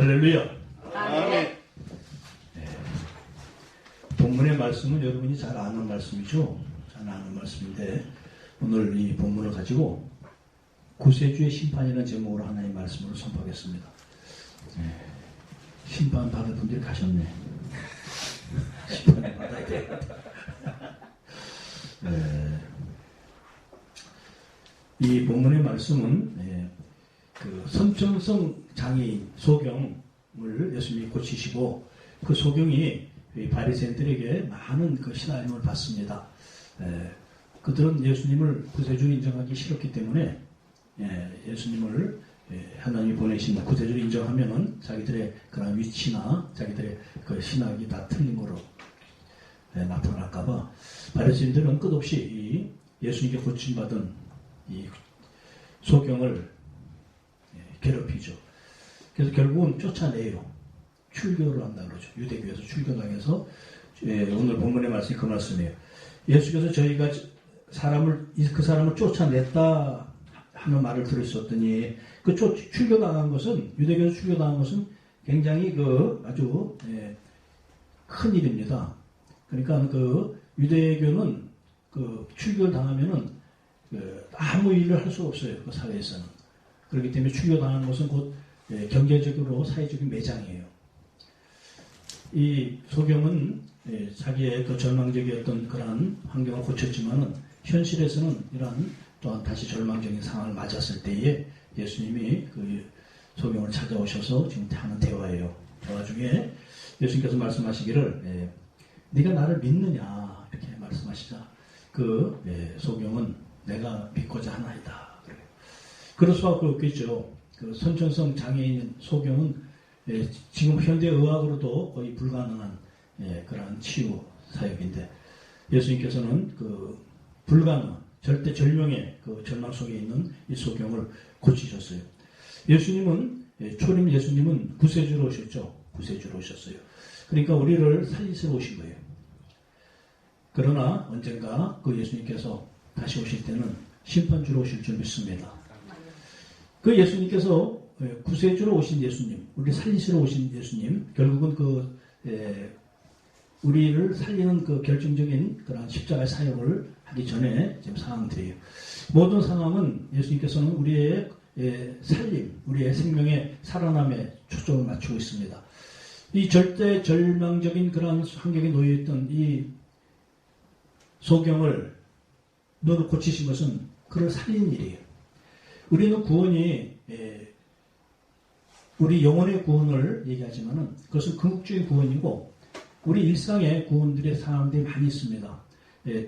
할렐루야. 아멘. 본문의 말씀은 여러분이 잘 아는 말씀이죠. 잘 아는 말씀인데 오늘 이 본문을 가지고 구세주의 심판이라는 제목으로 하나님의 말씀을 선포하겠습니다. 심판 받을 분들이 가셨네. 심판을 받아야 되겠다. 이 본문의 말씀은 그 선천성 장애인 소경을 예수님이 고치시고 그 소경이 바리새인들에게 많은 그 시나림을 받습니다. 그들은 예수님을 구세주로 인정하기 싫었기 때문에 예수님을 하나님이 보내신 구세주로 인정하면은 자기들의 그런 위치나 자기들의 그 신학이 다 틀린 거로 나타날까봐 바리새인들은 끝없이 예수님께 고침받은 이 소경을 괴롭히죠. 그래서 결국은 쫓아내요. 출교를 한다 그러죠. 유대교에서 출교당해서 오늘 본문의 말씀이 그 말씀이에요. 예수께서 저희가 그 사람을 쫓아냈다 하는 말을 들으셨더니 그 출교당한 것은 유대교에서 출교당한 것은 굉장히 아주 큰 일입니다. 그러니까 유대교는 출교를 당하면은 아무 일을 할 수가 없어요. 그 사회에서는. 그렇기 때문에 출교당하는 것은 곧 경제적으로 사회적인 매장이에요. 이 소경은 자기의 그 절망적이었던 그러한 환경을 고쳤지만은 현실에서는 이러한 또한 다시 절망적인 상황을 맞았을 때에 예수님이 그 소경을 찾아오셔서 지금 하는 대화예요. 대화 중에 예수님께서 말씀하시기를 네가 나를 믿느냐 이렇게 말씀하시자 그 소경은 내가 믿고자 하나이다. 그래요. 그럴 수밖에 없겠죠. 그 선천성 장애인 소경은 지금 현대 의학으로도 거의 불가능한 그러한 치유 사역인데 예수님께서는 그 불가능한 절대 절명의 그 절망 속에 있는 이 소경을 고치셨어요. 예수님은 구세주로 오셨죠. 구세주로 오셨어요. 그러니까 우리를 살리시러 오신 거예요. 그러나 언젠가 그 예수님께서 다시 오실 때는 심판주로 오실 줄 믿습니다. 그 예수님께서 구세주로 오신 예수님, 우리 살리시러 오신 예수님, 결국은 우리를 살리는 그 결정적인 그런 십자가의 사역을 하기 전에 지금 상황들이에요. 모든 상황은 예수님께서는 우리의 살림, 우리의 생명의 살아남에 초점을 맞추고 있습니다. 이 절대 절망적인 그런 환경에 놓여있던 이 소경을 너를 고치신 것은 그를 살리는 일이에요. 우리는 구원이 우리 영혼의 구원을 얘기하지만은 그것은 궁극적인 구원이고 우리 일상의 구원들의 상황들이 많이 있습니다.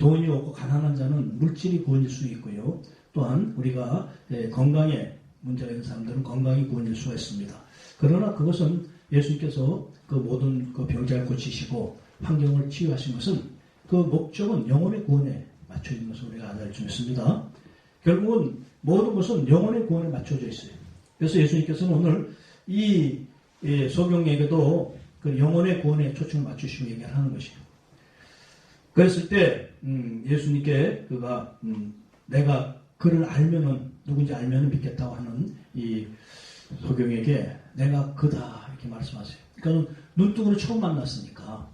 돈이 없고 가난한 자는 물질이 구원일 수 있고요. 또한 우리가 건강에 문제가 있는 사람들은 건강이 구원일 수가 있습니다. 그러나 그것은 예수님께서 그 모든 그 병자를 고치시고 환경을 치유하신 것은 그 목적은 영혼의 구원에 맞춰 있는 것을 우리가 알아야 좀 있습니다. 결국은 모든 것은 영혼의 구원에 맞춰져 있어요. 그래서 예수님께서는 오늘 이 소경에게도 그 영혼의 구원에 초점을 맞추시고 얘기를 하는 것이에요. 그랬을 때 예수님께 내가 그를 알면은 누군지 알면은 믿겠다고 하는 이 소경에게 내가 그다 이렇게 말씀하세요. 그러니까 눈뜨고는 처음 만났으니까.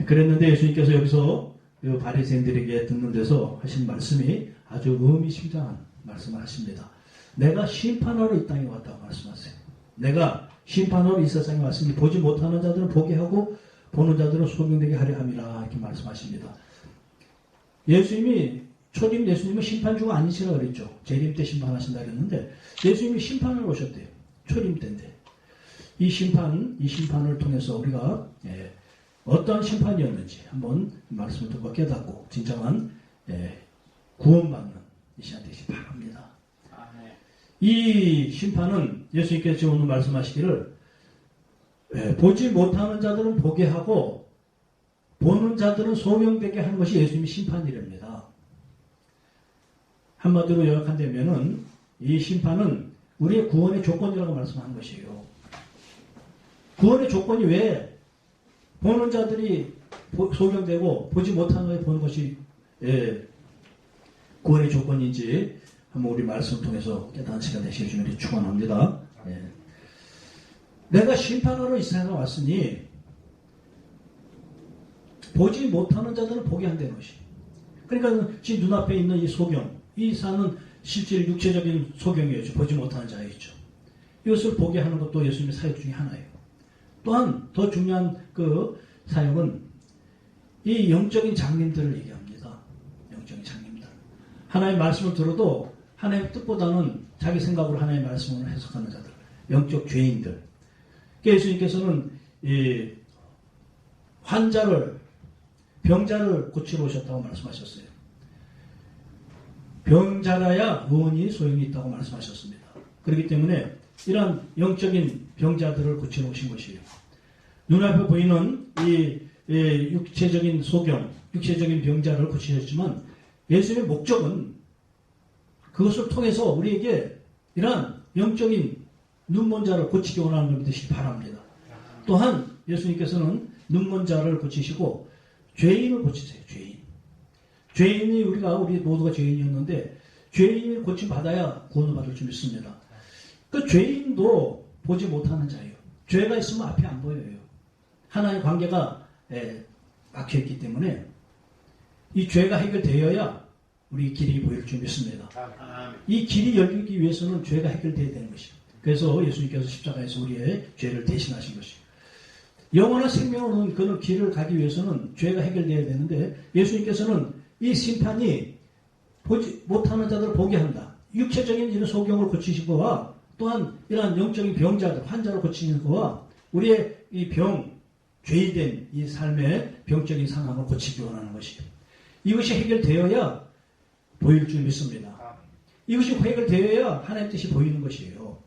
그랬는데 예수님께서 여기서 바리새인들에게 듣는 데서 하신 말씀이 아주 의미심장한 말씀을 하십니다. 내가 심판하러 이 땅에 왔다고 말씀하세요. 내가 심판하러 이 세상에 왔으니 보지 못하는 자들은 보게 하고 보는 자들은 소경되게 하려 함이라 이렇게 말씀하십니다. 초림 예수님은 심판주가 아니시라 그랬죠. 재림 때 심판하신다 그랬는데 예수님이 심판을 오셨대요. 초림 때인데 이 심판을 통해서 우리가 어떠한 심판이었는지 한번 말씀을 듣고 깨닫고 진정한 구원받는 이 시간 되시기 바랍니다. 이 심판은 예수님께서 지금 오늘 말씀하시기를 보지 못하는 자들은 보게 하고 보는 자들은 소명되게 하는 것이 예수님의 심판이랍니다. 한마디로 요약한다면은 이 심판은 우리의 구원의 조건이라고 말씀하는 것이에요. 구원의 조건이 왜 보는 자들이 소경되고 보지 못하는 자들이 보는 것이 구원의 조건인지 한번 우리 말씀을 통해서 깨닫는 시간 되시길 주님이 축원합니다. 내가 심판하러 이 세상에 왔으니 보지 못하는 자들은 보게 한다는 것이. 그러니까 지금 눈앞에 있는 이 소경, 이 사는 실제 육체적인 소경이었죠. 보지 못하는 자였죠. 이것을 보게 하는 것도 예수님의 사역 중에 하나예요. 또한 더 중요한 그 사역은 이 영적인 장님들을 얘기합니다. 영적인 장님들. 하나님의 말씀을 들어도 하나님의 뜻보다는 자기 생각으로 하나님의 말씀을 해석하는 자들. 영적 죄인들. 예수님께서는 이 환자를, 병자를 고치러 오셨다고 말씀하셨어요. 병자라야 의원이 소용이 있다고 말씀하셨습니다. 그렇기 때문에 이러한 영적인 병자들을 고치러 오신 것이에요. 눈앞에 보이는 이 육체적인 소경, 육체적인 병자를 고치셨지만 예수님의 목적은 그것을 통해서 우리에게 이러한 영적인 눈먼 자를 고치기 원하는 것 되시기 바랍니다. 또한 예수님께서는 눈먼 자를 고치시고 죄인을 고치세요. 죄인이 우리 모두가 죄인이었는데 죄인이 고침받아야 구원을 받을 줄 믿습니다. 그 죄인도 보지 못하는 자예요. 죄가 있으면 앞이 안 보여요. 하나의 관계가 막혀있기 때문에 이 죄가 해결되어야 우리 길이 보일 줄 믿습니다. 이 길이 열리기 위해서는 죄가 해결되어야 되는 것이에요. 그래서 예수님께서 십자가에서 우리의 죄를 대신하신 것이에요. 영원한 생명으로는 그 길을 가기 위해서는 죄가 해결되어야 되는데 예수님께서는 이 심판이 보지 못하는 자들을 보게 한다. 육체적인 이런 소경을 고치신 거와 또한 이러한 영적인 병자들, 환자를 고치는 거와 우리의 이 죄인된 이 삶의 병적인 상황을 고치기 원하는 것이에요. 이것이 해결되어야 보일 줄 믿습니다. 이것이 해결되어야 하나님의 뜻이 보이는 것이에요.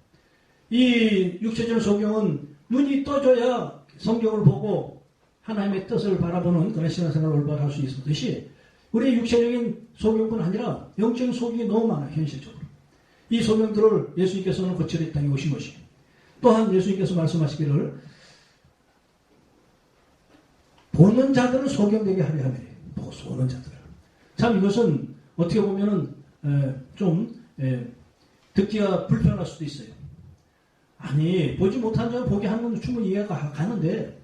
이 육체적인 소경은 눈이 떠져야 성경을 보고 하나님의 뜻을 바라보는 그런 신앙생활을 올바로 할 수 있듯이 우리의 육체적인 소경뿐 아니라 영적인 소경이 너무 많아요. 현실적으로. 이 소경들을 예수님께서는 고치러 이 땅에 오신 것이에요. 또한 예수님께서 말씀하시기를 보는 자들을 소경되게 하려 하네. 보는 자들을. 참 이것은 어떻게 보면은 좀 듣기가 불편할 수도 있어요. 아니 보지 못한 자를 보게 하는 건 충분히 이해가 가는데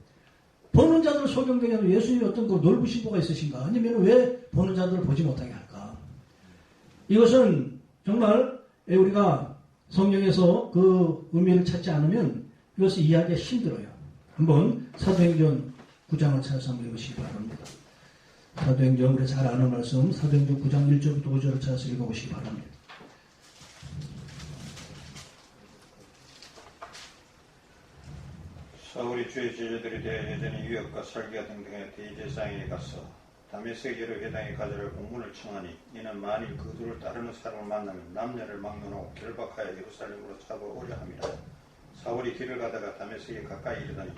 보는 자들을 소경되게 하면 예수님이 어떤 그 넓으신 거가 있으신가? 아니면 왜 보는 자들을 보지 못하게 할까? 이것은 정말 우리가 성경에서 그 의미를 찾지 않으면 이것을 이해하기가 힘들어요. 한번 사도행전 9장을 찾아서 한번 읽으시기 바랍니다. 사도행전 우리 잘 아는 말씀 사도행전 9장 1절부터 5절을 찾아서 읽어보시기 바랍니다. 사울이 주의 제자들에 대해 여전히 유역과 살기가 등등의 대제사장에게 가서 다메섹 여러 회당에 가져갈 공문을 청하니 이는 만일 그들을 따르는 사람을 만나면 남녀를 막론하고 결박하여 예루살렘으로 잡아오려 함이라. 사울이 길을 가다가 다메섹에 가까이 이르더니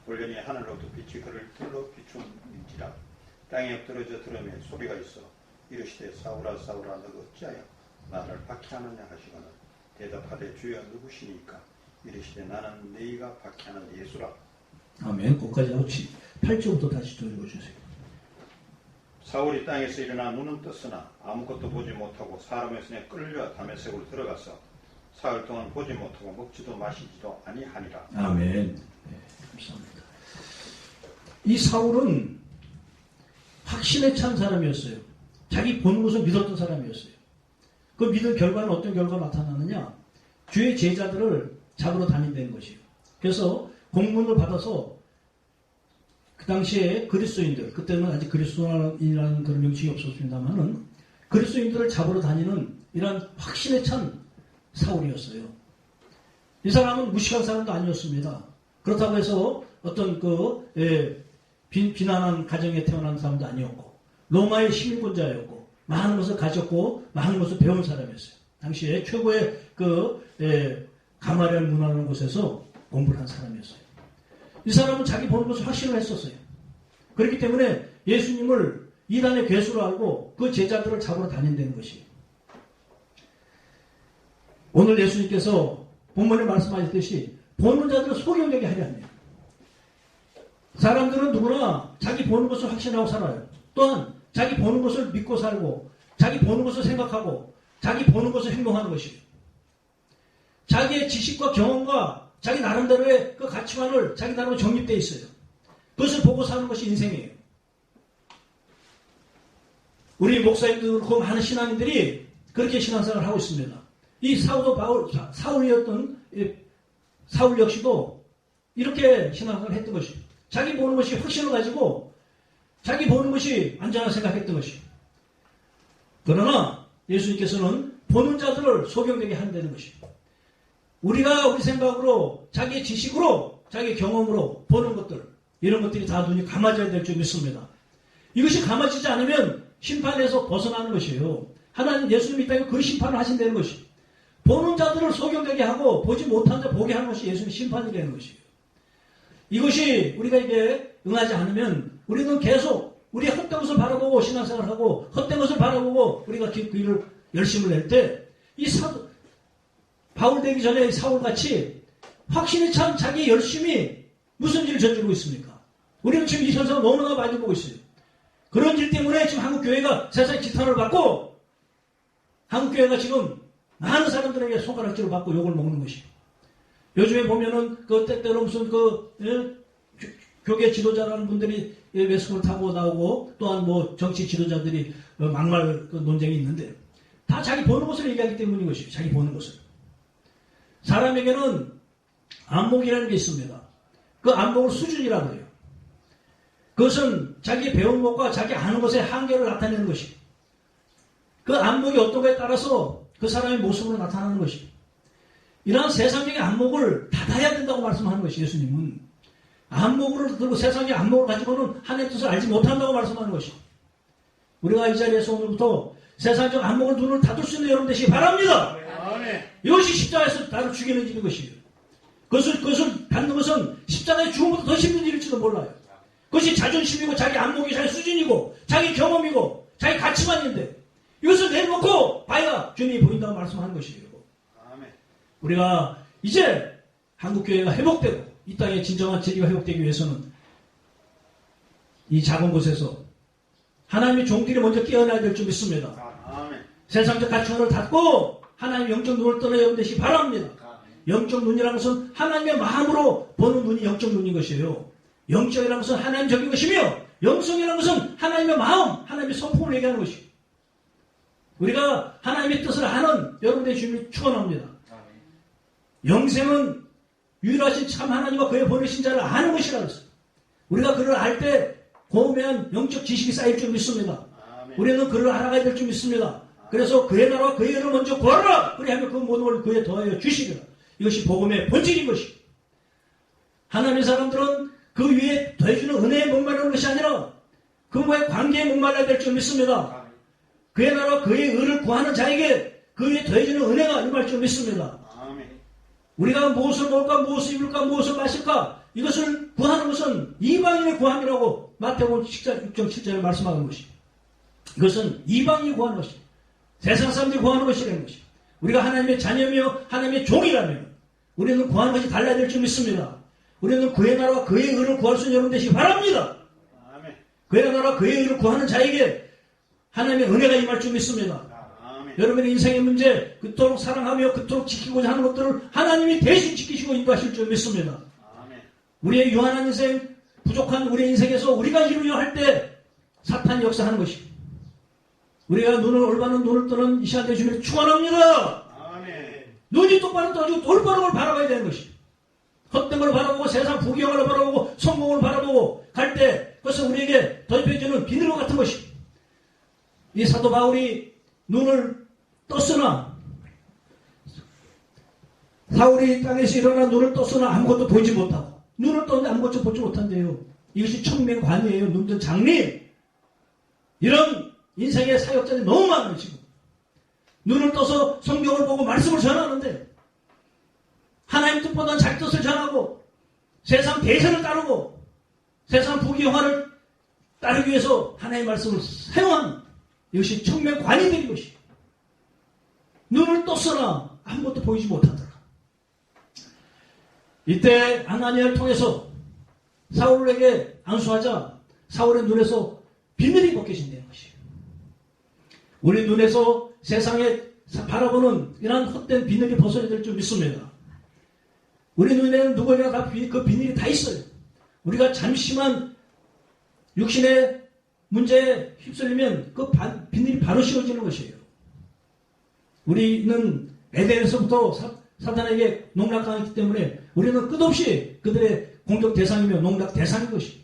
올연히 하늘로부터 빛이 그를 들러 비춘지라. 땅에 엎드러져 들으며 소리가 있어 이르시되 사울아 사울아 너가 어찌하여 나를 박해하느냐 하시거늘 대답하되 주여 누구시니까 이르시되 나는 너희가 박해하는 예수라. 아멘. 거기까지 하고 8절부터 다시 좀 읽어주세요. 사울이 땅에서 일어나 눈은 떴으나 아무것도 보지 못하고 사람의 손에 끌려 다메섹으로 들어가서 사흘 동안 보지 못하고 먹지도 마시지도 아니하니라. 아멘. 네, 감사합니다. 이 사울은 확신에 찬 사람이었어요. 자기 보는 것을 믿었던 사람이었어요. 그 믿은 결과는 어떤 결과가 나타나느냐? 주의 제자들을 잡으러 다닌다는 것이에요. 그래서 공문을 받아서 그 당시에 그리스도인들, 그때는 아직 그리스도인이라는 그런 명칭이 없었습니다만은 그리스도인들을 잡으러 다니는 이런 확신에 찬 사울이었어요. 이 사람은 무식한 사람도 아니었습니다. 그렇다고 해서 어떤 비난한 가정에 태어난 사람도 아니었고 로마의 시민권자였고 많은 것을 가졌고 많은 것을 배운 사람이었어요. 당시에 최고의 가마리알 문화라는 곳에서 공부를 한 사람이었어요. 이 사람은 자기 보는 것을 확신을 했었어요. 그렇기 때문에 예수님을 이단의 괴수로 알고 그 제자들을 잡으러 다닌다는 것이에요. 오늘 예수님께서 본문에 말씀하셨듯이 보는 자들을 소경되게 하려 합니다. 사람들은 누구나 자기 보는 것을 확신하고 살아요. 또한 자기 보는 것을 믿고 살고 자기 보는 것을 생각하고 자기 보는 것을 행동하는 것이에요. 자기의 지식과 경험과 자기 나름대로의 그 가치관을 자기 나름으로 정립되어 있어요. 그것을 보고 사는 것이 인생이에요. 우리 목사님들 그렇고 많은 신앙인들이 그렇게 신앙생활을 하고 있습니다. 이 사울 역시도 이렇게 신앙생활을 했던 것이에요. 자기 보는 것이 확신을 가지고 자기 보는 것이 안전하게 생각했던 것이에요. 그러나 예수님께서는 보는 자들을 소경되게 한다는 것이에요. 우리가 우리 생각으로 자기의 지식으로 자기의 경험으로 보는 것들 이런 것들이 다 눈이 감아져야 될 줄 믿습니다. 이것이 감아지지 않으면 심판에서 벗어나는 것이에요. 하나님 예수님 이 땅에 그 심판을 하신다는 것이에요. 보는 자들을 소경되게 하고 보지 못한 자 보게 하는 것이 예수님의 심판이라는 것이에요. 이것이 우리가 이게 응하지 않으면 우리는 계속 우리 헛된 것을 바라보고 신앙생활하고 헛된 것을 바라보고 우리가 그 일을 열심을 낼 때 이 바울 되기 전에 사울같이 확신이 찬 자기 열심이 무슨 일을 저지르고 있습니까? 우리는 지금 이 현상을 너무나 많이 보고 있어요. 그런 일 때문에 지금 한국교회가 세상의 지탄을 받고 한국교회가 지금 많은 사람들에게 손가락질을 받고 욕을 먹는 것이에요. 요즘에 보면은 그 때때로 무슨 교계 지도자라는 분들이 외스콘을 타고 나오고 또한 뭐 정치 지도자들이 막말 논쟁이 있는데 다 자기 보는 것을 얘기하기 때문인 것이에요. 자기 보는 것을. 사람에게는 안목이라는 게 있습니다. 그 안목을 수준이라고 해요. 그것은 자기 배운 것과 자기 아는 것의 한계를 나타내는 것이에요. 그 안목이 어떤 거에 따라서 그 사람의 모습으로 나타나는 것이에요. 이러한 세상적인 안목을 닫아야 된다고 말씀하는 것이에요. 예수님은. 안목을 들고 세상의 안목을 가지고는 하나님의 뜻을 알지 못한다고 말씀하는 것이에요. 우리가 이 자리에서 오늘부터 세상적 안목을 눈을 닫을 수 있는 여러분 되시기 바랍니다. 이것이 십자가에서 나를 죽이는 일인 것이에요. 그것을 닫는 것은 십자가의 죽음보다 더 힘든 일일지도 몰라요. 그것이 자존심이고 자기 안목이 자기 수준이고 자기 경험이고 자기 가치관인데 이것을 내놓고 봐야 주님이 보인다고 말씀하는 것이에요. 우리가 이제 한국교회가 회복되고 이 땅에 진정한 진리가 회복되기 위해서는 이 작은 곳에서 하나님의 종들이 먼저 깨어나야 될 줄 믿습니다. 세상적 가치관을 닫고 하나님의 영적 눈을 떠나 여러분 되시기 바랍니다. 영적 눈이라는 것은 하나님의 마음으로 보는 눈이 영적 눈인 것이에요. 영적이라는 것은 하나님적인 것이며 영성이라는 것은 하나님의 마음, 하나님의 성품을 얘기하는 것이에요. 우리가 하나님의 뜻을 아는 여러분들의 주님을 축원합니다. 영생은 유일하신 참 하나님과 그의 보내신 자를 아는 것이라고 했어요. 우리가 그를 알 때 고매한 영적 지식이 쌓일 줄 믿습니다. 우리는 그를 알아가야 될 줄 믿습니다. 그래서 그의 나라와 그의 의를 먼저 구하라. 그리하면 그 모든 걸 그에 더하여 주시리라. 이것이 복음의 본질인 것이에요. 하나님의 사람들은 그 위에 더해주는 은혜에 목마르는 것이 아니라 그와의 관계에 목말라야 될 줄 믿습니다. 그의 나라와 그의 의를 구하는 자에게 그 위에 더해주는 은혜가 임할 줄 믿습니다. 우리가 무엇을 먹을까, 무엇을 입을까, 무엇을 마실까 이것을 구하는 것은 이방인의 구함이라고 마태복음 6장 7절에 말씀하는 것이에요. 이것은 이방인이 구하는 것이에요. 세상 사람들이 구하는 것이라는 것이에요. 우리가 하나님의 자녀며 하나님의 종이라면 우리는 구하는 것이 달라야 될 줄 믿습니다. 우리는 그의 나라와 그의 의를 구할 수 있는 여러분 되시기 바랍니다. 그의 나라와 그의 의를 구하는 자에게 하나님의 은혜가 임할 줄 믿습니다. 여러분의 인생의 문제 그토록 사랑하며 그토록 지키고자 하는 것들을 하나님이 대신 지키시고 인도하실 줄 믿습니다. 우리의 유한한 인생, 부족한 우리의 인생에서 우리가 이루려 할 때 사탄이 역사하는 것입니다. 우리가 올바른 눈을 뜨는 이 시간 되시면 축원합니다. 눈이 똑바로 떠지고 올바른 걸 바라봐야 되는 것입니다. 헛된 걸 바라보고 세상 부귀영화를 바라보고 성공을 바라보고 갈 때 그것은 우리에게 덧입혀주는 비늘과 같은 것입니다. 이 사도 바울이 눈을 떴으나 사울이 땅에서 일어나 눈을 떴으나 아무것도 보이지 못하고 눈을 떴는데 아무것도 보지 못한대요. 이것이 청맹관이에요. 눈뜬 장미. 이런 인생의 사역자들이 너무 많아요. 지금 눈을 떠서 성경을 보고 말씀을 전하는데 하나님 뜻보다는 자기 뜻을 전하고 세상 대세를 따르고 세상 부귀영화를 따르기 위해서 하나님의 말씀을 사용하는 이것이 청맹관이 된 것이에요. 눈을 떴으나 아무것도 보이지 못하더라. 이때 아나니아를 통해서 사울에게 안수하자 사울의 눈에서 비늘이 벗겨진다는 것이에요. 우리 눈에서 세상에 바라보는 이러한 헛된 비늘이 벗어야 될 줄 믿습니다. 우리 눈에는 누구나 다 그 비밀이 다 있어요. 우리가 잠시만 육신의 문제에 휩쓸리면 그 비밀이 바로 씌워지는 것이에요. 우리는 에덴에서부터 사탄에게 농락당했기 때문에 우리는 끝없이 그들의 공격 대상이며 농락 대상인 것이에요.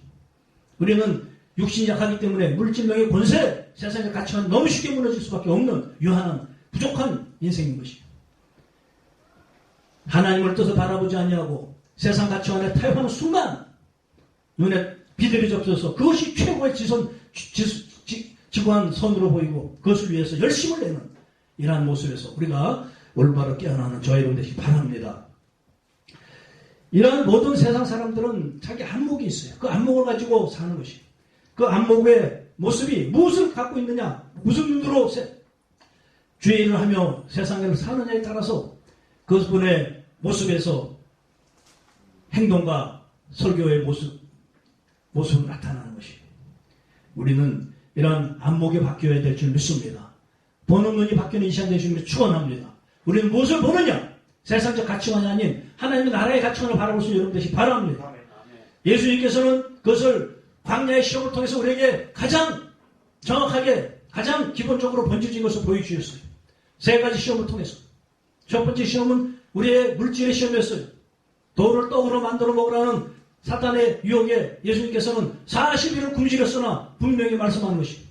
우리는 육신이 약하기 때문에 물질력의 권세, 세상의 가치관 너무 쉽게 무너질 수밖에 없는 유한한 부족한 인생인 것이에요. 하나님을 뜻을 바라보지 아니하고 세상 가치관에 타협하는 순간 눈에 비들이 접혀서 그것이 최고의 지구한 선으로 보이고 그것을 위해서 열심을 내는 이러한 모습에서 우리가 올바로 깨어나는 저와 여러분 되시기 바랍니다. 이러한 모든 세상 사람들은 자기 안목이 있어요. 그 안목을 가지고 사는 것이에요. 그 안목의 모습이 무엇을 갖고 있느냐, 무슨 눈으로 주의 일을 하며 세상을 사느냐에 따라서 그분의 모습에서 행동과 설교의 모습은 나타나는 것이에요. 우리는 이러한 안목이 바뀌어야 될 줄 믿습니다. 보는 눈이 바뀌는 이 시간 되시기를 축원합니다. 우리는 무엇을 보느냐? 세상적 가치관이 아닌 하나님의 나라의 가치관을 바라볼 수 있는 여러분 되시기 바랍니다. 예수님께서는 그것을 광야의 시험을 통해서 우리에게 가장 정확하게 가장 기본적으로 번지진 것을 보여주셨어요. 세 가지 시험을 통해서. 첫 번째 시험은 우리의 물질의 시험이었어요. 돌을 떡으로 만들어 먹으라는 사탄의 유혹에 예수님께서는 40일을 굶주렸으나 분명히 말씀하는 것입니다.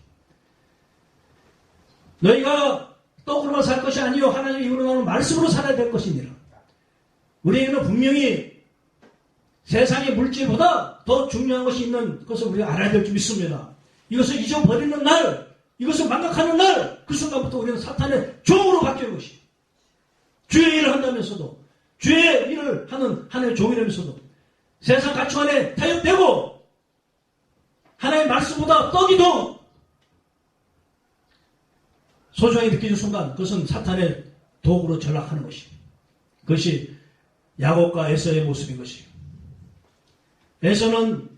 너희가 떡으로만 살 것이 아니요 하나님의 입으로 나오는 말씀으로 살아야 될 것이니라. 우리에게는 분명히 세상의 물질보다 더 중요한 것이 있는 것을 우리가 알아야 될 줄 믿습니다. 이것을 잊어버리는 날, 이것을 망각하는 날, 그 순간부터 우리는 사탄의 종으로 바뀌는 것이. 주의 일을 한다면서도, 주의 일을 하는 하나님의 종이라면서도 세상 가치관에 타협되고 하나님의 말씀보다 떡이 더 소중하게 느끼는 순간 그것은 사탄의 도구로 전락하는 것입니다. 그것이 야곱과 에서의 모습인 것이에요. 에서는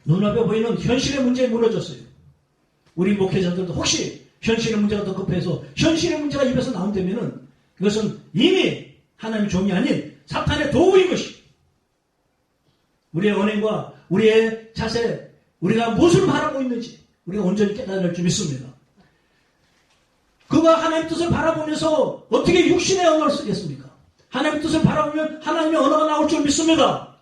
눈앞에 보이는 현실의 문제에 무너졌어요. 우리 목회자들도 혹시 현실의 문제가 더 급해서 현실의 문제가 입에서 나온다면은 그것은 이미 하나님의 종이 아닌 사탄의 도구인 것입니다. 우리의 언행과 우리의 자세, 우리가 무엇을 바라고 있는지 우리가 온전히 깨달을 줄 믿습니다. 그가 하나님의 뜻을 바라보면서 어떻게 육신의 언어를 쓰겠습니까? 하나님의 뜻을 바라보면 하나님의 언어가 나올 줄 믿습니다.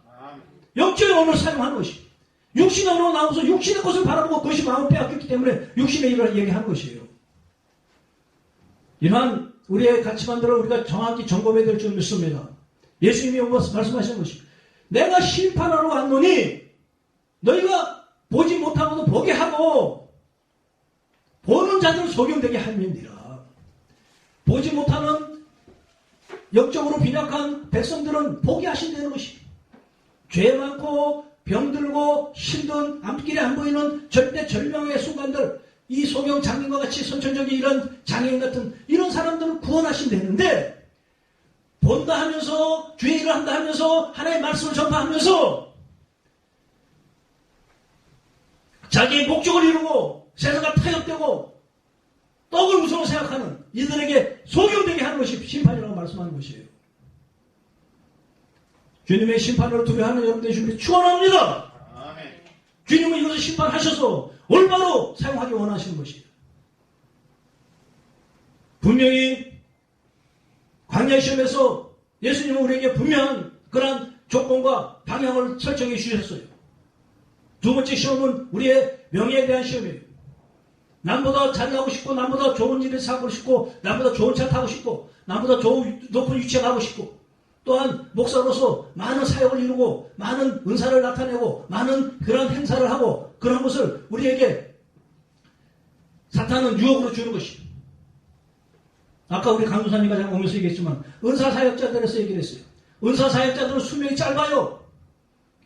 영적인 언어를 사용하는 것이. 육신의 언어가 나오면서 육신의 것을 바라보고 그것이 마음을 빼앗겼기 때문에 육신의 일을 얘기하는 것이에요. 이러한 우리의 가치관들을 우리가 정확히 점검해야 될 줄 믿습니다. 예수님이 말씀하시는 것이 내가 심판하러 왔노니 너희가 보지 못하고도 보게 하고 보는 자들은 소경되게 함이니라. 보지 못하는 영적으로 빈약한 백성들은 보게 하신다는 것이. 죄 많고 병들고 힘든 앞길에 안 보이는 절대 절명의 순간들, 이 소경 장인과 같이 선천적인 이런 장애인 같은 이런 사람들은 구원하신다는데 본다 하면서 주의 일을 한다 하면서 하나님의 말씀을 전파하면서 자기의 목적을 이루고 세상과 타협되고 떡을 우선으로 생각하는 이들에게 소경되게 하는 것이 심판이라고 말씀하는 것이에요. 주님의 심판을 두려워하는 여러분 되시기를 축원합니다. 주님은 이것을 심판하셔서 올바로 사용하기 원하시는 것이에요. 분명히 광야의 시험에서 예수님은 우리에게 분명한 그러한 조건과 방향을 설정해 주셨어요. 두 번째 시험은 우리의 명예에 대한 시험이에요. 남보다 잘나고 싶고, 남보다 좋은 일을 사고 싶고, 남보다 좋은 차 타고 싶고, 남보다 좋은 높은 위치에 가고 싶고, 또한 목사로서 많은 사역을 이루고 많은 은사를 나타내고 많은 그런 행사를 하고 그런 것을 우리에게 사탄은 유혹으로 주는 것입니다. 아까 우리 강도사님과 제가 오면서 얘기했지만 은사사역자들에서 얘기를 했어요. 은사사역자들은 수명이 짧아요.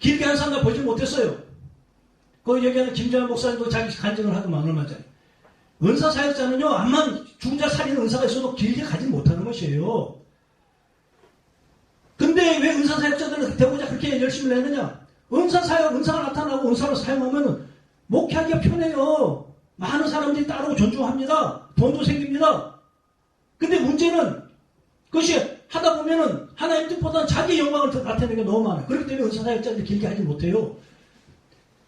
길게 한 사람 보지 못했어요. 거기 얘기하는 김재환 목사님도 자기 간증을 하더만 얼마 전에. 은사사역자는요, 암만 죽은 자 살리는 은사가 있어도 길게 가지 못하는 것이에요. 근데 왜 은사사역자들은 되고자 그렇게 열심히 내느냐? 은사사역, 은사가 나타나고 은사를 사용하면 목회하기가 편해요. 많은 사람들이 따르고 존중합니다. 돈도 생깁니다. 근데 문제는 그것이 하다 보면은 하나님 뜻보다는 자기 영광을 더 나타내는 게 너무 많아요. 그렇기 때문에 은사사역자들이 길게 하지 못해요.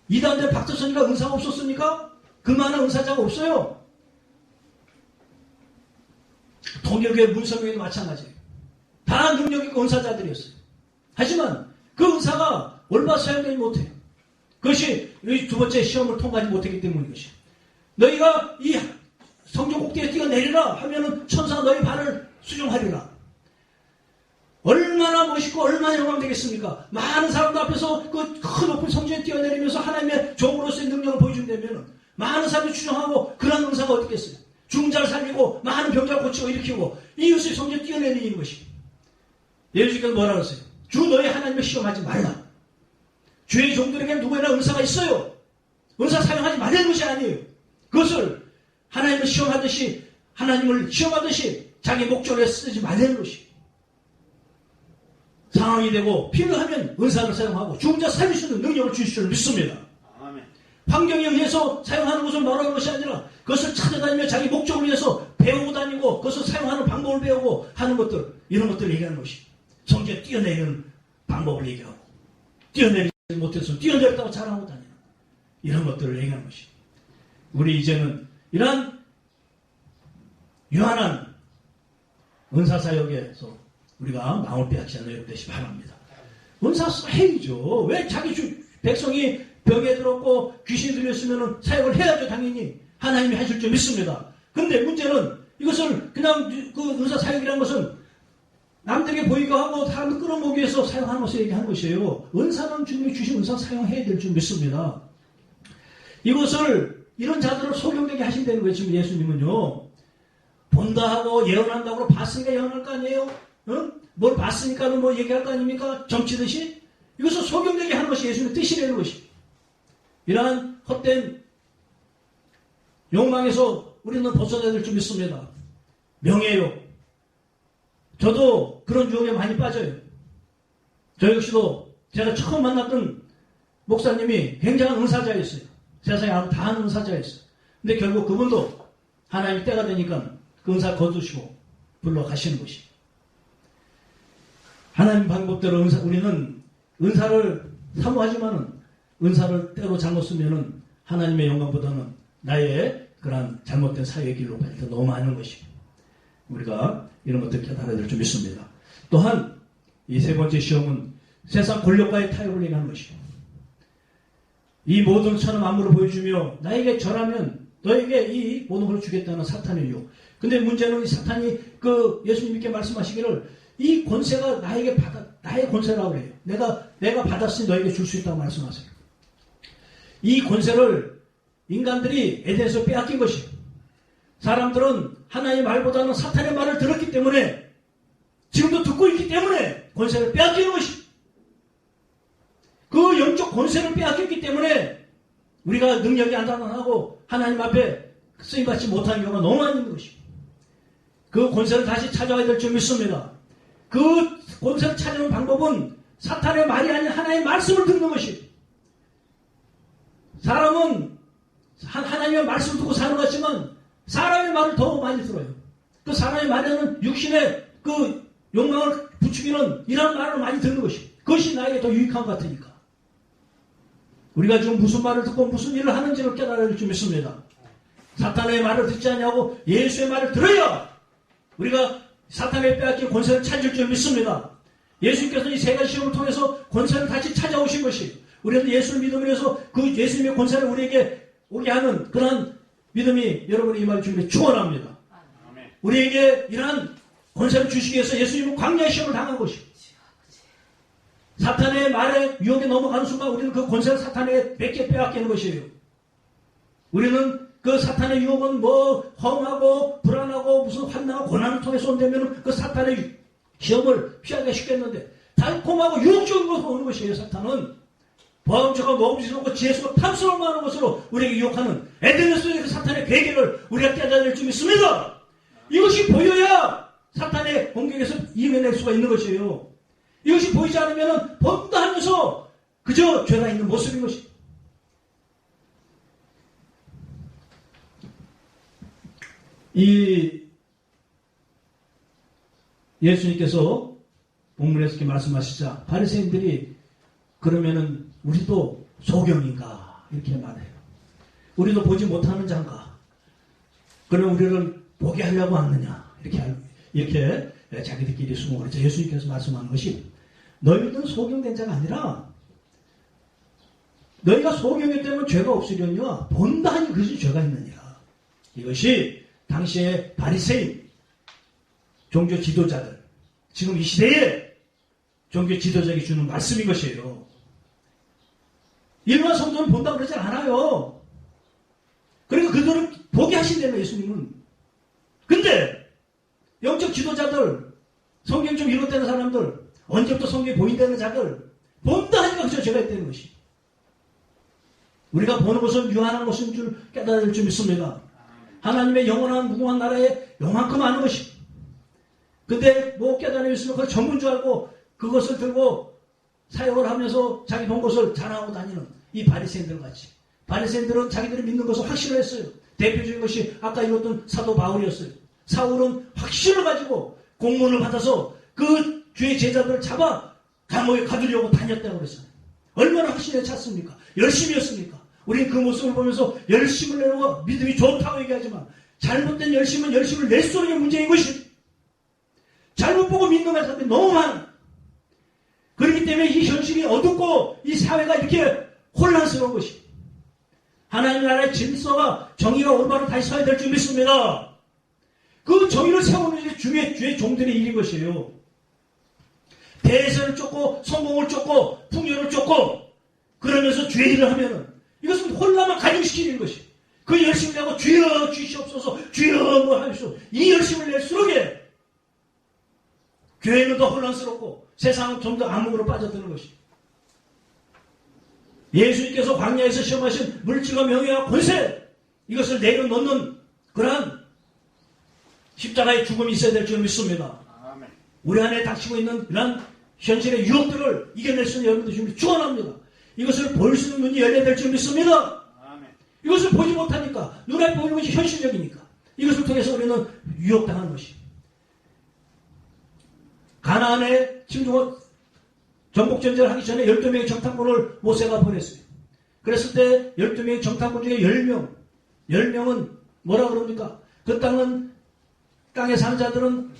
이단대 박대선이가 은사가 없었습니까? 그 많은 은사자가 없어요. 동일교회 문성교회도 마찬가지예요. 다 능력 있고 은사자들이었어요. 하지만 그 은사가 올바로 사용되지 못해요. 그것이 두 번째 시험을 통과하지 못했기 때문인 것이에요. 너희가 이 성전 꼭대기에 뛰어내리라 하면은 천사가 너희 발을 수정하리라. 얼마나 멋있고 얼마나 영광되겠습니까? 많은 사람들 앞에서 그 큰 높은 성전에 뛰어내리면서 하나님의 종으로서의 능력을 보여준다면 많은 사람이 추정하고 그런 은사가 어떻겠어요? 죽은 자를 살리고 많은 병자를 고치고 일으키고 이웃의 성전에 뛰어내리는 것이. 예수님께서 뭐라 그랬어요? 주 너희 하나님을 시험하지 말라. 주의 종들에게 누구나 은사가 있어요. 은사 사용하지 말라는 것이 아니에요. 그것을 하나님을 시험하듯이 하나님을 시험하듯이 자기 목적에 쓰지 말라는 것이. 상황이 되고 필요하면 은사를 사용하고 죽은 자 살릴 수 있는 능력을 주실 줄 믿습니다. 아멘. 환경에 의해서 사용하는 것을 말하는 것이 아니라 그것을 찾아다니며 자기 목적을 위해서 배우고 다니고 그것을 사용하는 방법을 배우고 하는 것들, 이런 것들을 얘기하는 것이. 성전에 뛰어내리는 방법을 얘기하고 뛰어내리지 못해서 뛰어내렸다고 자랑하고 다니는 이런 것들을 얘기하는 것이. 우리 이제는 이러한 유한한 은사사역에서 우리가 마음을 빼앗지 않는 되시 바랍니다. 은사 해야죠. 왜 자기 백성이 병에 들었고 귀신이 들렸으면 사역을 해야죠. 당연히 하나님이 하실 줄 믿습니다. 근데 문제는 이것을 그냥 그 은사 사역이라는 것은 남들에게 보이게 하고 사람을 끌어모으기 위해서 사용하는 것을 얘기하는 것이에요. 은사는 주님이 주신 은사 사용해야 될 줄 믿습니다. 이것을 이런 자들을 소경되게 하신다는 거예요. 지금 예수님은요. 본다 하고 예언한다고 봤으니까 예언할 거 아니에요? 응? 뭘 봤으니까는 뭐 얘기할 거 아닙니까? 점치듯이? 이것을 소경되게 하는 것이 예수님의 뜻이라는 것이. 이러한 헛된 욕망에서 우리는 벗어나야 될 줄 믿습니다. 명예욕. 저도 그런 유혹에 많이 빠져요. 저 역시도 제가 처음 만났던 목사님이 굉장한 은사자였어요. 세상에 다 아는 은사자였어요. 근데 결국 그분도 하나님이 때가 되니까 그 은사 거두시고 불러가시는 것이. 하나님 방법대로 우리는 은사를 사모하지만은 은사를 때로 잘못 쓰면은 하나님의 영광보다는 나의 그러한 잘못된 사회의 길로 더 너무 많은 것이. 우리가 이런 것들을 깨달아야 될 줄 믿습니다. 또한 이 세 번째 시험은 세상 권력과의 타협을 얘기하는 것이요. 이 모든 천하 만물을 보여주며 나에게 절하면 너에게 이 모든 걸 주겠다는 사탄의 유혹. 근데 문제는 이 사탄이 예수님께 말씀하시기를 이 권세가 나의 권세라고 해요. 내가 받았으니 너에게 줄 수 있다고 말씀하세요. 이 권세를 인간들이 에덴에서 빼앗긴 것이에요. 사람들은 하나님의 말보다는 사탄의 말을 들었기 때문에 지금도 듣고 있기 때문에 권세를 빼앗기는 것이. 그 영적 권세를 빼앗겼기 때문에 우리가 능력이 안 나타나고 하나님 앞에 쓰임받지 못하는 경우가 너무 많은 것이. 그 권세를 다시 찾아와야 될 줄 믿습니다. 그 권세를 찾는 방법은 사탄의 말이 아닌 하나님의 말씀을 듣는 것이. 사람은 하나님의 말씀을 듣고 사는 것 같지만 사람의 말을 더 많이 들어요. 그 사람의 말에는 육신의 그 욕망을 부추기는 이런 말을 많이 듣는 것이. 그것이 나에게 더 유익한 것 같으니까. 우리가 지금 무슨 말을 듣고 무슨 일을 하는지를 깨달아야 될 줄 믿습니다. 사탄의 말을 듣지 않냐고 예수의 말을 들어야 우리가 사탄의 빼앗긴 권세를 찾을 줄 믿습니다. 예수님께서 이 세 가지 시험을 통해서 권세를 다시 찾아오신 것이. 우리도 예수를 믿음으로 그 예수님의 권세를 우리에게 오게 하는 그러한 믿음이 여러분의 이 말을 주님께 축원합니다. 우리에게 이러한 권세를 주시기 위해서 예수님은 광야의 시험을 당한 것이. 사탄의 말에 유혹에 넘어가는 순간 우리는 그 권세를 사탄에게 빼앗기는 것이에요. 우리는 그 사탄의 유혹은 험하고 불안하고 무슨 환난과 고난을 통해서 온다면 그 사탄의 시험을 피하기가 쉽겠는데 달콤하고 유혹적인 것으로 오는 것이에요. 사탄은 보암처럼 먹음직스럽고 지혜스럽고 탐스러운 많은 것으로 우리에게 유혹하는 에덴에서의 그 사탄의 괴계를 우리가 깨달을 줄 믿습니다. 이것이 보여야 사탄의 공격에서 이겨낼 수가 있는 것이에요. 이것이 보이지 않으면 범다 하면서 그저 죄가 있는 모습인 것이. 이 예수님께서 본문에서 이렇게 말씀하시자 바리새인들이 그러면은 우리도 소경인가 이렇게 말해요. 우리도 보지 못하는 자인가? 그러면 우리를 보게 하려고 왔느냐? 이렇게 자기들끼리 수긍을 했죠. 예수님께서 말씀하는 것이 너희들은 소경된 자가 아니라 너희가 소경이 되면 죄가 없으려니와 본다 하니 그것이 죄가 있느니라. 이것이 당시의 바리새인 종교 지도자들, 지금 이 시대에 종교 지도자에게 주는 말씀인 것이에요. 일반 성도는 본다고 그러지 않아요. 그러니까 그들은 보게 하신다는 예수님은. 근데 영적 지도자들, 성경 좀 이뤘다는 사람들, 언제부터 성경이 보인다는 자들, 본다 하니까 그저 죄가 있다는 것이. 우리가 보는 것은 유한한 것인 줄 깨달아야 될 줄 믿습니다. 하나님의 영원한 무궁한 나라에 요만큼 아는 것이. 근데 뭐 깨달아 있으면 그걸 전부인 줄 알고 그것을 들고 사역을 하면서 자기 본 것을 자랑하고 다니는 이 바리새인들 같이. 바리새인들은 자기들이 믿는 것을 확신을 했어요. 대표적인 것이 아까 읽었던 사도 바울이었어요. 사울은 확신을 가지고 공문을 받아서 그 주의 제자들을 잡아 감옥에 가두려고 다녔다고 그랬어요. 얼마나 확신에 찼습니까? 열심히 했습니까? 우리는 그 모습을 보면서 열심을 내려고 믿음이 좋다고 얘기하지만 잘못된 열심은 열심을 낼수록 문제인 것이. 잘못 보고 믿는 사람들이 너무 많아. 그렇기 때문에 이 현실이 어둡고 이 사회가 이렇게 혼란스러운 것이. 하나님 나라의 질서가 정의가 올바로 다시 서야 될 줄 믿습니다. 그 정의를 세우는 일이 주의 종들의 일인 것이에요. 대세를 쫓고 성공을 쫓고 풍요를 쫓고 그러면서 주의 일을 하면은 이것은 혼란만 가중시키는 것이. 그 열심을 내고 주여 주시옵소서 주여 뭐 하십시오. 이 열심을 낼수록에 교회는 더 혼란스럽고 세상은 좀 더 암흑으로 빠져드는 것이. 예수님께서 광야에서 시험하신 물질과 명예와 권세 이것을 내려놓는 그러한 십자가의 죽음이 있어야 될 줄 믿습니다. 아멘. 우리 안에 닥치고 있는 이러한 현실의 유혹들을 이겨낼 수 있는 여러분들 주님 축원합니다. 이것을 볼 수 있는 눈이 열려야 될 줄 믿습니다. 아멘. 이것을 보지 못하니까 눈에 보이는 것이 현실적이니까 이것을 통해서 우리는 유혹당하는 것이. 가나안에 지금 전복전쟁을 하기 전에 12명의 정탐꾼을 모세가 보냈어요. 그랬을 때 12명의 정탐꾼 중에 10명은 뭐라 그럽니까? 그 땅에 사는 자들은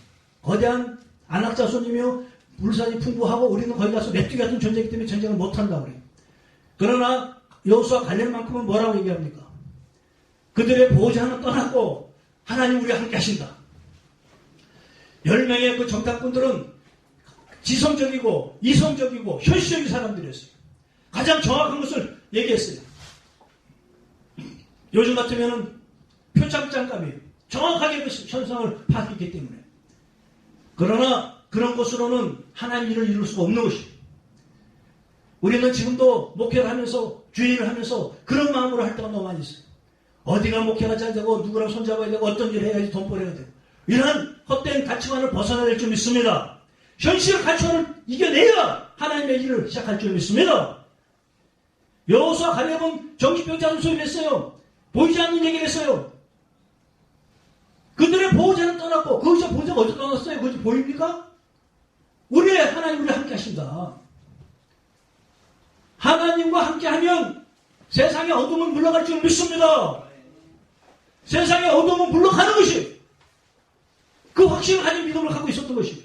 거대한 안악자손이며 물산이 풍부하고 우리는 거기 가서 맵기 같은 존재이기 때문에 전쟁을 못한다고 그래요. 그러나 여호수아 갈렙만큼은 뭐라고 얘기합니까? 그들의 보호자는 떠났고 하나님 우리와 함께 하신다. 10명의 그 정탐꾼들은 지성적이고 이성적이고 현실적인 사람들이었어요. 가장 정확한 것을 얘기했어요. 요즘 같으면은 표창장감이에요. 정확하게 그 현상을 파악했기 때문에. 그러나 그런 것으로는 하나님 일을 이룰 수가 없는 것이에요. 우리는 지금도 목회를 하면서 주의 일을 하면서 그런 마음으로 할 때가 너무 많이 있어요. 어디가 목회가 잘 되고 누구랑 손잡아야 되고 어떤 일을 해야지 돈벌이가 되고 이러한 헛된 가치관을 벗어나야 될 줄 믿습니다. 현실의 가치관을 이겨내야 하나님의 일을 시작할 줄 믿습니다. 여호수아 갈렙은 정신병자는 소리를 했어요. 보이지 않는 얘기를 했어요. 그들의 보호자는 떠났고 거기서 보호자가 어디 떠났어요? 그것이 보입니까? 우리의 하나님 우리와 함께 하신다. 하나님과 함께하면 세상의 어둠은 물러갈 줄 믿습니다. 세상의 어둠은 물러가는 것이 그 확신을 가진 믿음을 갖고 있었던 것이.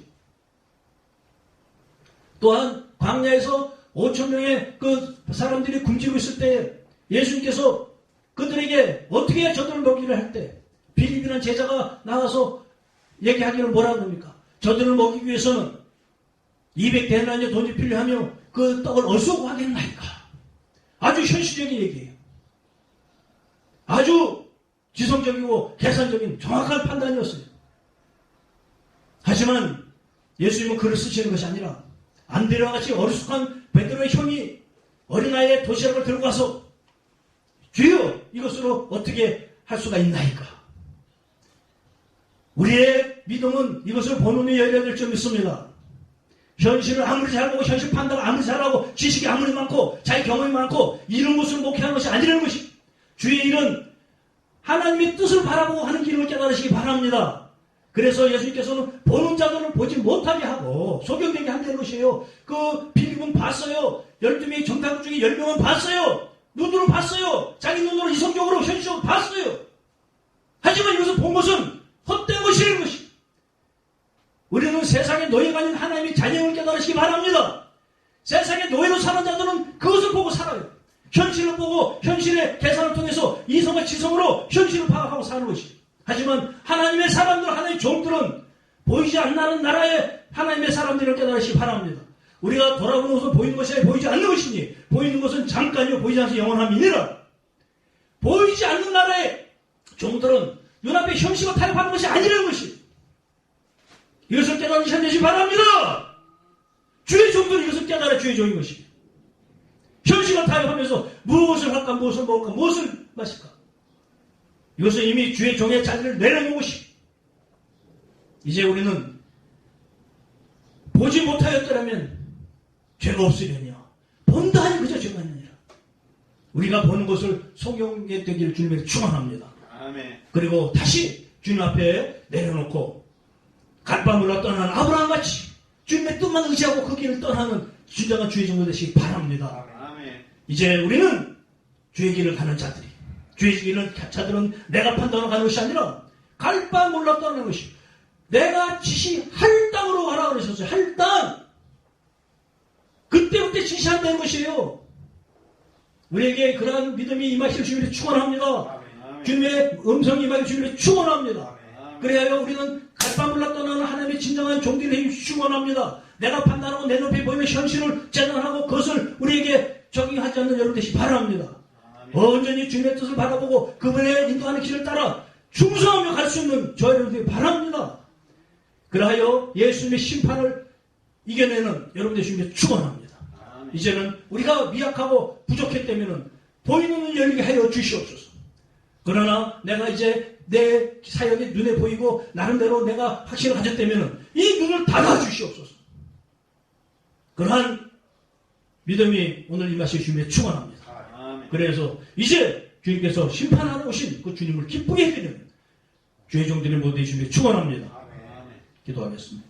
또한 광야에서 5,000명의 그 사람들이 굶주리고 있을 때 예수님께서 그들에게 어떻게 해야 저들을 먹이를 할 때 빌립이라는 제자가 나와서 얘기하기를 뭐라고 합니까? 저들을 먹이기 위해서는 200데나리의 돈이 필요하며 그 떡을 어디서 구하겠나이까? 아주 현실적인 얘기예요. 아주 지성적이고 계산적인 정확한 판단이었어요. 하지만 예수님은 글을 쓰시는 것이 아니라 안드레와 같이 어리숙한 베드로의 형이 어린아이의 도시락을 들고 가서 주여 이것으로 어떻게 할 수가 있나이까? 우리의 믿음은 이것을 보는 눈이 열려야 될 줄 믿습니다. 현실을 아무리 잘 보고 현실 판단을 아무리 잘하고 지식이 아무리 많고 자기 경험이 많고 이런 것을 목회하는 것이 아니라는 것이. 주의 일은 하나님의 뜻을 바라보고 하는 길을 깨달으시기 바랍니다. 그래서 예수님께서는 보는 자들을 보지 못하게 하고 소경되게 한다는 것이에요. 그 빌립은 봤어요. 12명의 정탐꾼 중에 10명은 봤어요. 눈으로 봤어요. 자기 눈으로 이성적으로 현실적으로 봤어요. 하지만 이것을 본 것은 헛된 것이라는 것이. 우리는 세상의 노예가 아닌 하나님의 자녀를 깨달으시기 바랍니다. 세상의 노예로 사는 자들은 그것을 보고 살아요. 현실을 보고 현실의 계산을 통해서 이성과 지성으로 현실을 파악하고 사는 것이. 하지만 하나님의 사람들, 하나님의 종들은 보이지 않는 나라의 하나님의 사람들을 깨달으시기 바랍니다. 우리가 돌아보는 것은 보이는 것이 아니라 보이지 않는 것이니 보이는 것은 잠깐이요 보이지 않아서 영원함이니라. 보이지 않는 나라의 종들은 눈앞에 현실과 타협하는 것이 아니라는 것이. 이것을 깨달으셔야 되시기 바랍니다. 주의 종들은 이것을 깨달아 주의 종인 것이. 현실과 타협하면서 무엇을 할까, 무엇을 먹을까, 무엇을 마실까. 이것은 이미 주의 종의 자리를 내려놓은 것이. 이제 우리는 보지 못하였더라면 죄가 없으려냐. 본다 하니 그저 죄가 아니라. 우리가 보는 것을 성경에 되기를 주님에게 축원합니다. 아멘. 그리고 다시 주님 앞에 내려놓고 갓밤으로 떠나는 아브라함같이 주님의 뜻만 의지하고 그 길을 떠나는 진정한 주의 종도 되시기 바랍니다. 아멘. 이제 우리는 주의 길을 가는 자들이, 주의 길을 자들은 내가 판단하러 가는 것이 아니라 갈 바 몰라 떠나는 것이. 내가 지시할 땅으로 가라 그러셨어요. 할 땅. 그때부터 지시한다는 것이에요. 우리에게 그러한 믿음이 임하실 주님을 축원합니다. 주님의 음성이 임하실 주님을 축원합니다. 그래야 우리는 갈바물라 떠나는 하나님의 진정한 종들의 힘을 축원합니다. 내가 판단하고 내 눈에 보이는 현실을 재단하고 그것을 우리에게 적용하지 않는 여러분 되시기 바랍니다. 온전히 주님의 뜻을 바라보고 그분의 인도하는 길을 따라 충성하며 갈 수 있는 저 여러분들이 바랍니다. 그러하여 예수님의 심판을 이겨내는 여러분 되시기를 축원합니다. 이제는 우리가 미약하고 부족했다면 보이는 눈을 열리게 하여 주시옵소서. 그러나 내가 이제 내 사역이 눈에 보이고 나름대로 내가 확신을 가졌다면 이 눈을 닫아 주시옵소서. 그러한 믿음이 오늘 임하실 주님의 축원합니다. 그래서 이제 주님께서 심판하러 오신 그 주님을 기쁘게 해드리는 주의 종들의 모든 주님의 축원합니다. 기도하겠습니다.